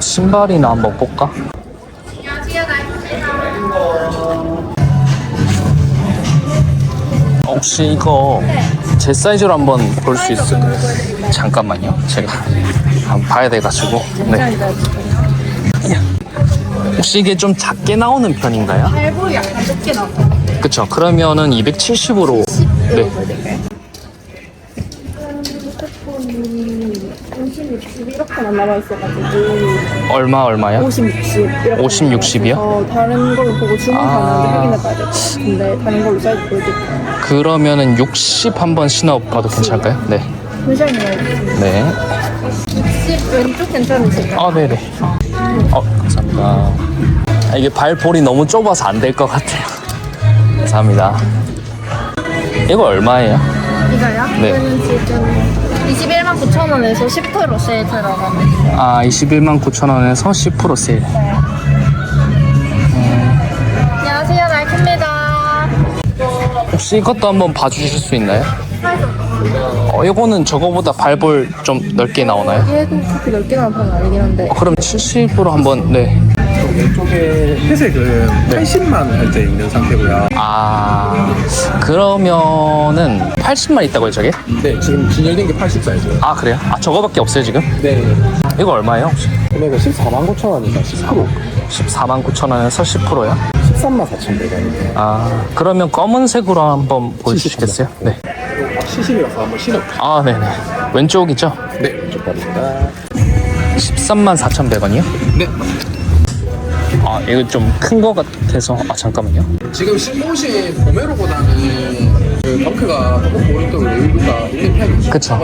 신발이나 한번 볼까? 혹시 이거 제 사이즈로 한번 볼 수 있을까요? 잠깐만요. 제가 한번 봐야 돼가지고. 네. 혹시 이게 좀 작게 나오는 편인가요? 발볼이 약간 좁게 나와요. 그쵸. 그러면은 270으로. 네. 50, 60 이렇게만 남아있어가지고 얼마요? 50, 60 이렇게 50, 60이요? 다른 걸로 보고 주문 가능한지 확인해봐야 돼요. 근데 다른 걸로 사이즈 보여드릴게요. 그러면은 60 한번 신어봐도 괜찮을까요? 네. 잠시만요. 네. 60 왼쪽 괜찮으실까요? 네네. 감사합니다. 이게 발볼이 너무 좁아서 안 될 것 같아요. 감사합니다. 이거 얼마예요? 이거요? 네. 이거는 지금 21만 9천 원에서 10% 세일 들어가고 있어요. 21만 9천 원에서 10% 세일. 안녕하세요, 나이키입니다. 혹시 이것도 한번 봐주실 수 있나요? 이거는 저거보다 발볼 좀 넓게 나오나요? 얘도 그렇게 넓게 나온 편은 아니긴 한데 그럼 70으로 한번. 네. 왼쪽에 회색은 80만 현재 있는 상태고요. 그러면은 80만 있다고요, 저게? 네, 지금 진열된 게 80 사이즈예요. 그래요? 저거밖에 없어요, 지금? 네. 이거 얼마예요, 혹시? 금액은 14만 9천 원이니까 10%. 14만 9천 원에서 10%요? 13만 4천 100원이에요. 그러면 검은색으로 한번 보여주시겠어요? 네. 시식이라서 한번 신어볼게요. 네네. 왼쪽이죠? 네, 왼쪽 다리입니다. 13만 4,100원이요? 네. 이거 좀 큰 거 같아서. 잠깐만요. 지금 신고신 보메로보다는 그 덩크가 조금 오른쪽으로 여유가 있는 편이죠. 그쵸.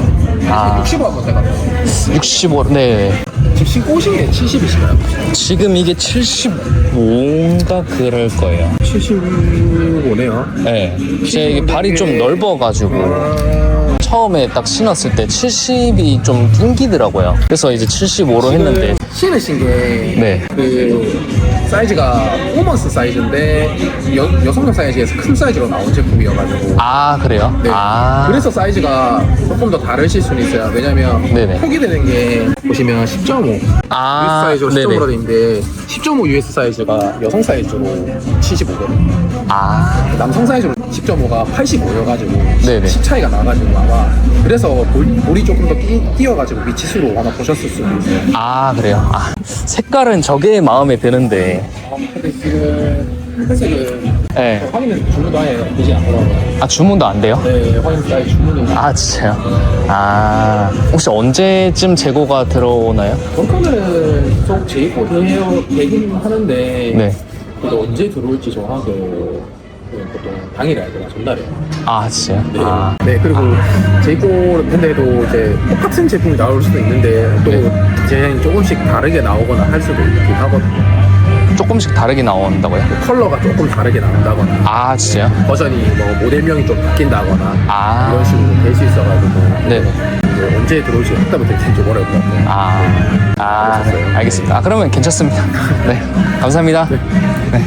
65 한번 해봤어요. 65, 네. 지금 신고신 게 70이시나요? 지금 이게 75인가 그럴 거예요. 75네요. 네. 제 이게 발이 좀 넓어가지고. 처음에 딱 신었을 때 70이 좀 낑기더라고요. 그래서 이제 75로 했는데. 신으신 게 네. 그 사이즈가 오먼스 사이즈인데 여성용 사이즈에서 큰 사이즈로 나온 제품이어가지고 그래요? 네. 그래서 사이즈가 조금 더 다르실 수는 있어요. 왜냐면 네네. 포기되는 게 보시면 10.5 US 사이즈로 10.5로 돼 있는데 10.5 US 사이즈가 여성 사이즈로 75거든요. 남성 사이즈로 10.5가 85여가지고 네네. 10 차이가 나가지고 아마 그래서 볼이 조금 더 끼어가지고 미치수로 아마 보셨을 수도 있어요. 그래요? 색깔은 저게 마음에 드는데. 근데 지금 회색은 네. 확인해서 주문도 아예 되지 않더라고요. 주문도 안 돼요? 네, 확인 아예 주문이. 진짜요? 혹시 언제쯤 재고가 들어오나요? 덩크는 계속 되긴 하는데 네. 그래도 언제 들어올지 정확하게 보통 당일에 알거나 전날에. 진짜요? 네. 그리고 재입고 밴드에도 이제 똑같은 제품이 나올 수도 있는데 또 디자인이 조금씩 다르게 나오거나 할 수도 있긴 하거든요. 조금씩 다르게 나온다고요? 컬러가 조금 다르게 나온다거나 진짜요? 버전이 뭐 모델명이 좀 바뀐다거나 이런 식으로 될 수 있어가지고 네네. 이제 언제 들어올지 확답이 될지 좀 어려울 것 같아요. 네. 알겠습니다. 그러면 괜찮습니다. 네. 감사합니다. 네.